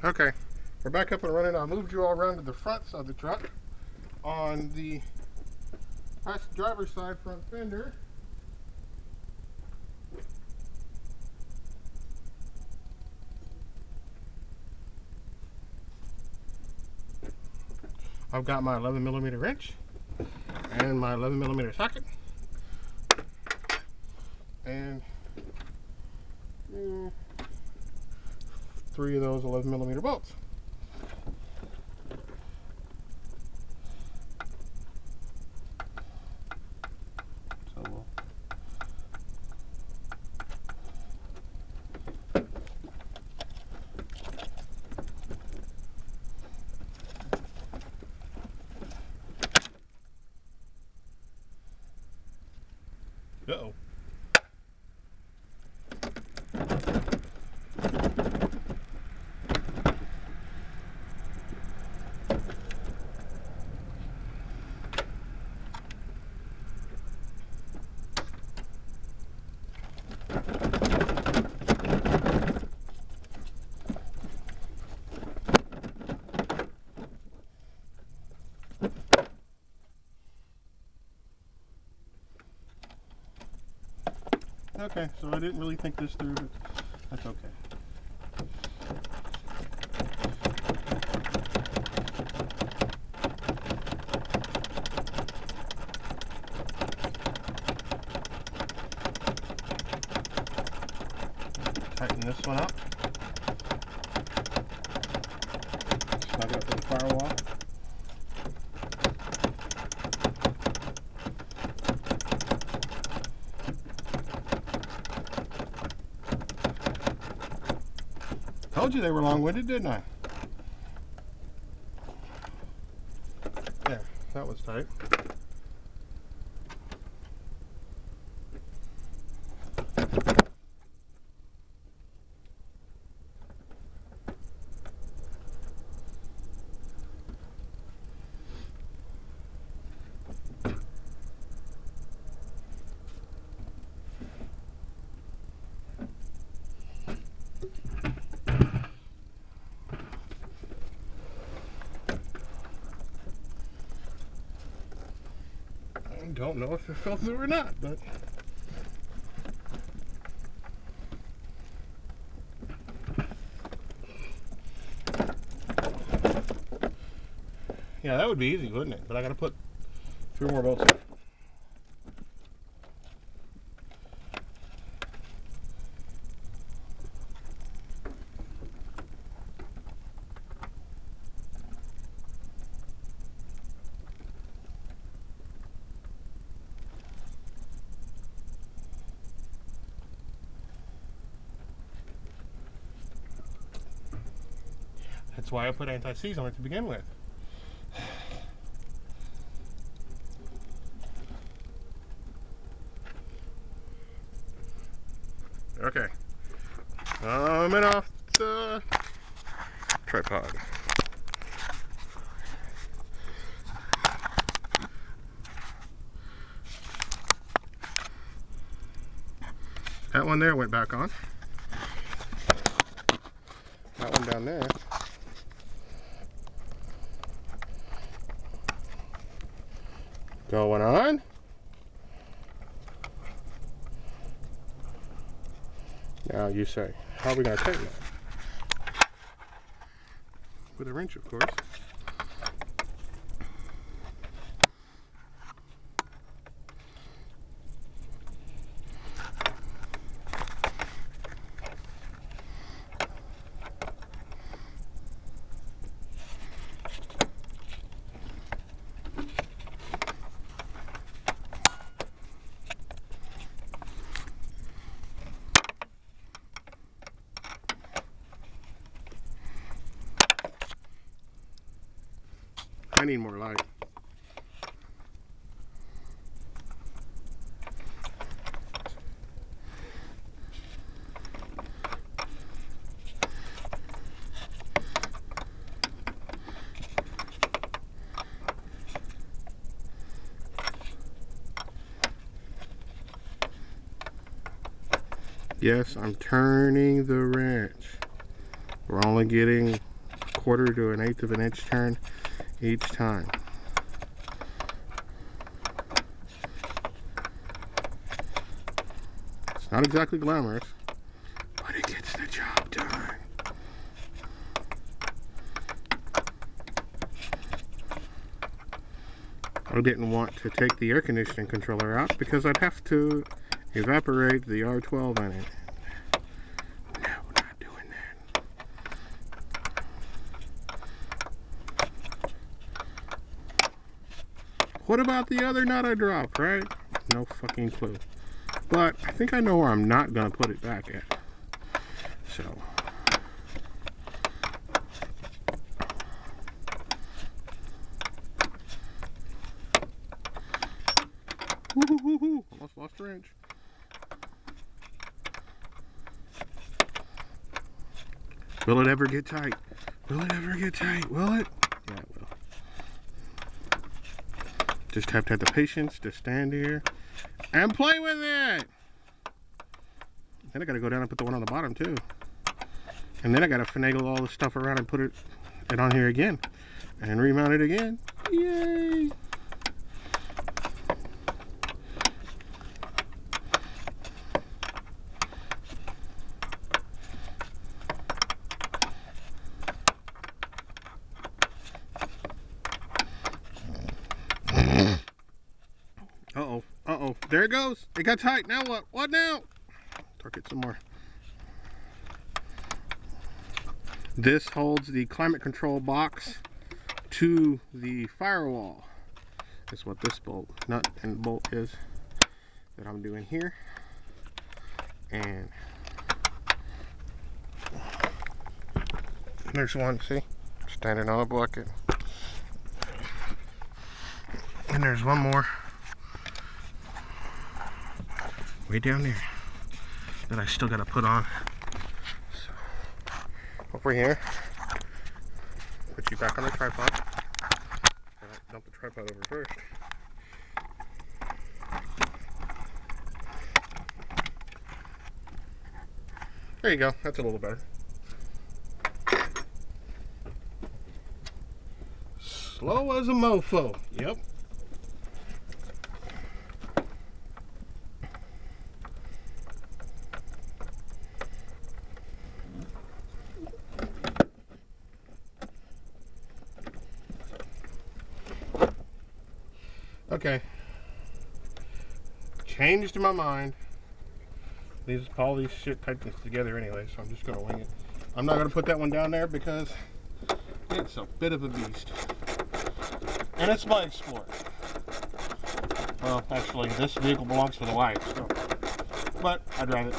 Okay, we're back up and running. I moved you all around to the front side of the truck. On the driver's side front fender, I've got my 11mm wrench and my 11mm socket, and 3 of those 11mm bolts. So we'll Uh-oh. Okay, so I didn't really think this through, but that's okay. Tighten this one up. Snug it up to the firewall. Told you they were long-winded, didn't I? There, that was tight. Don't know if it fell through or not, but yeah, that would be easy, wouldn't it? But I gotta put 3 more bolts in. That's why I put anti-seize on it to begin with. Okay, I'm off the tripod. That one there went back on. That one down there. Going on. Now you say, how are we going to tighten that? With a wrench, of course. I need more light. Yes, I'm turning the wrench. We're only getting 1/4 to 1/8 of an inch turn each time. It's not exactly glamorous, but it gets the job done. I didn't want to take the air conditioning controller out because I'd have to evaporate the R12 in it. No, not doing that. What about the other nut I dropped, right? No fucking clue. But I think I know where I'm not gonna put it back at. So. Woo-hoo-hoo-hoo. Almost lost a wrench. Will it ever get tight? Will it ever get tight? Will it? Yeah, it will. Just have to have the patience to stand here and play with it. Then I gotta go down and put the one on the bottom too. And then I gotta finagle all the stuff around and put it on here again. And remount it again. Yay! Uh-oh, uh-oh. There it goes. It got tight. Now what? What now? Torque it some more. This holds the climate control box to the firewall. That's what this bolt, nut and bolt is that I'm doing here. And there's one, see? Standing on a bucket. And there's one more way down there that I still gotta put on. So, over here, put you back on the tripod. Dump the tripod over first. There you go, that's a little better. Slow as a mofo, yep. Okay, changed my mind. These all these shit type things together anyway, so I'm just gonna wing it. I'm not gonna put that one down there because it's a bit of a beast, and it's my Explorer. Well, actually, this vehicle belongs to the wife, so. But I drive it.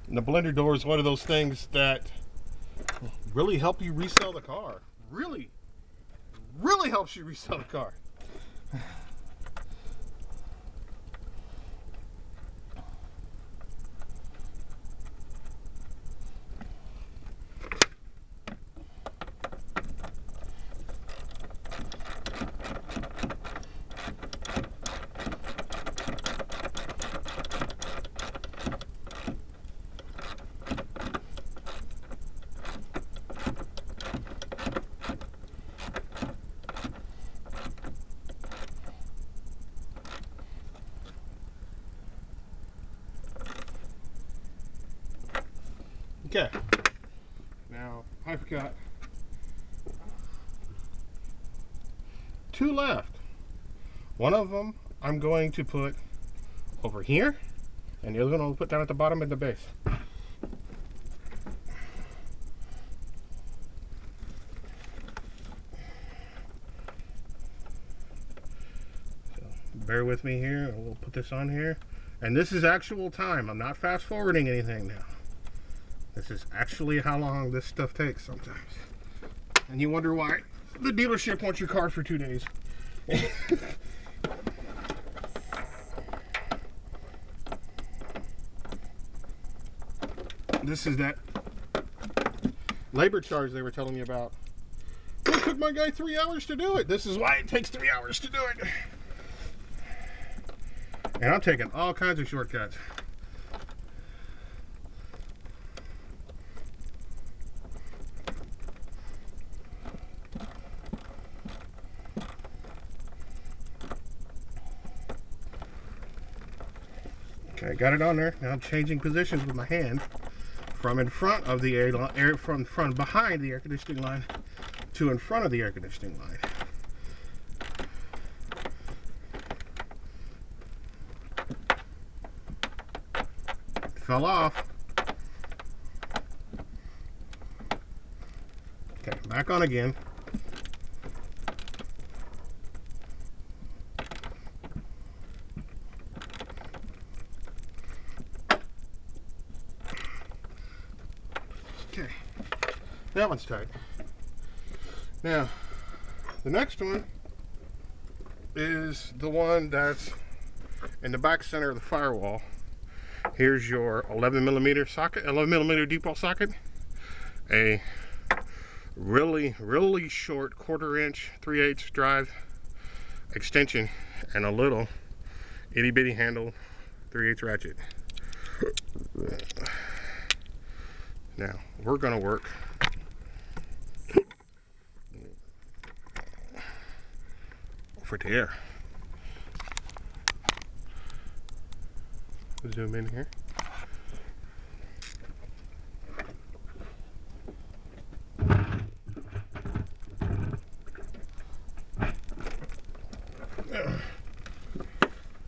And the blender door is one of those things that really help you resell the car. Really helps you resell the car. Okay, now I forgot 2 left. One of them I'm going to put over here, and the other one I'll put down at the bottom at the base. So bear with me here, and we'll put this on here. And this is actual time. I'm not fast forwarding anything now. This is actually how long this stuff takes sometimes. And you wonder why the dealership wants your car for 2 days. This is that labor charge they were telling me about took my guy 3 hours to do it. This is why it takes 3 hours to do it. And I'm taking all kinds of shortcuts. Okay, got it on there. Now I'm changing positions with my hand from in front of the from behind the air conditioning line to in front of the air conditioning line. Fell off. Okay, back on again. Okay, that one's tight. Now, the next one is the one that's in the back center of the firewall. Here's your 11 millimeter socket, 11 millimeter deep wall socket, a really short 1/4 inch 3/8 drive extension, and a little itty bitty handle 3/8 ratchet. Now we're gonna work for the air. Zoom in here.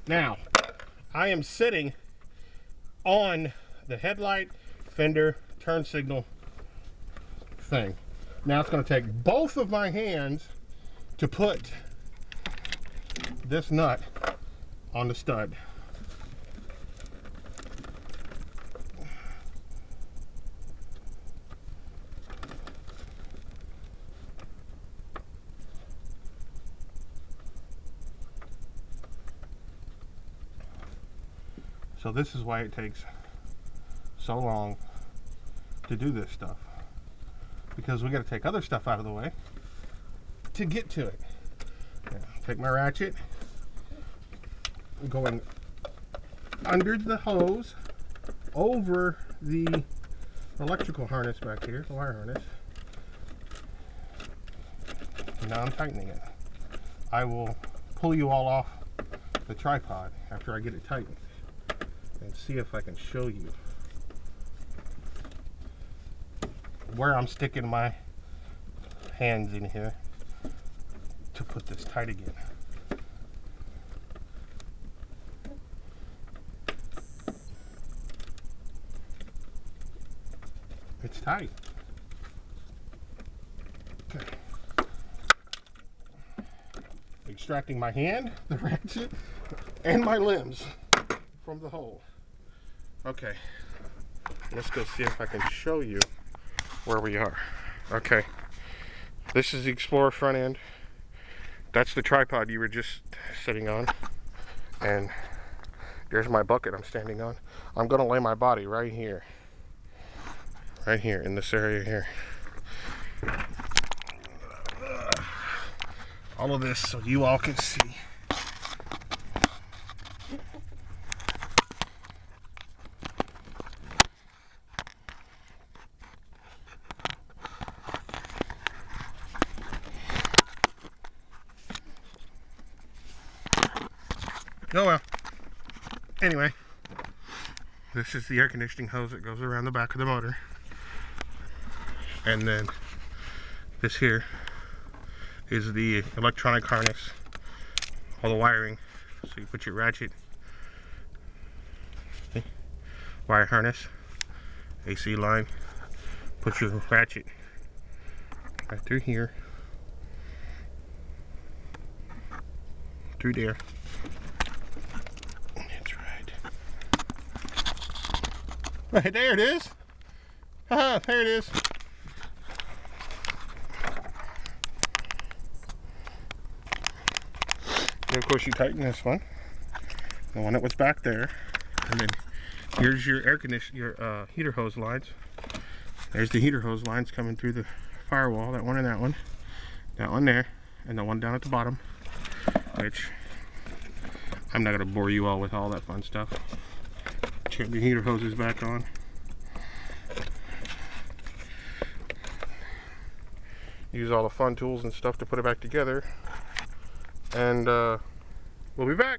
Now, I am sitting on the headlight, fender, turn signal thing. Now it's going to take both of my hands to put this nut on the stud. So this is why it takes so long to do this stuff, because we got to take other stuff out of the way to get to it. Now, take my ratchet, going under the hose, over the electrical harness back here, the wire harness. Now I'm tightening it. I will pull you all off the tripod after I get it tightened and see if I can show you where I'm sticking my hands in here to put this tight again. It's tight. Okay. Extracting my hand, the ratchet, and my limbs from the hole. Okay, let's go see if I can show you where we are. Okay, this is the Explorer front end. That's the tripod you were just sitting on, and there's my bucket I'm standing on. I'm gonna lay my body right here in this area here. All of this so you all can see. Oh well. Anyway, this is the air conditioning hose that goes around the back of the motor. And then this here is the electronic harness, all the wiring. So you put your ratchet, wire harness, AC line, put your ratchet right through here, through there. That's right. Right there it is. Haha, there it is. And of course you tighten this one, the one that was back there, and then here's your air conditioner, your heater hose lines. There's the heater hose lines coming through the firewall, that one and that one. That one there, and the one down at the bottom, which I'm not going to bore you all with all that fun stuff. Turn the heater hoses back on. Use all the fun tools and stuff to put it back together. And we'll be back.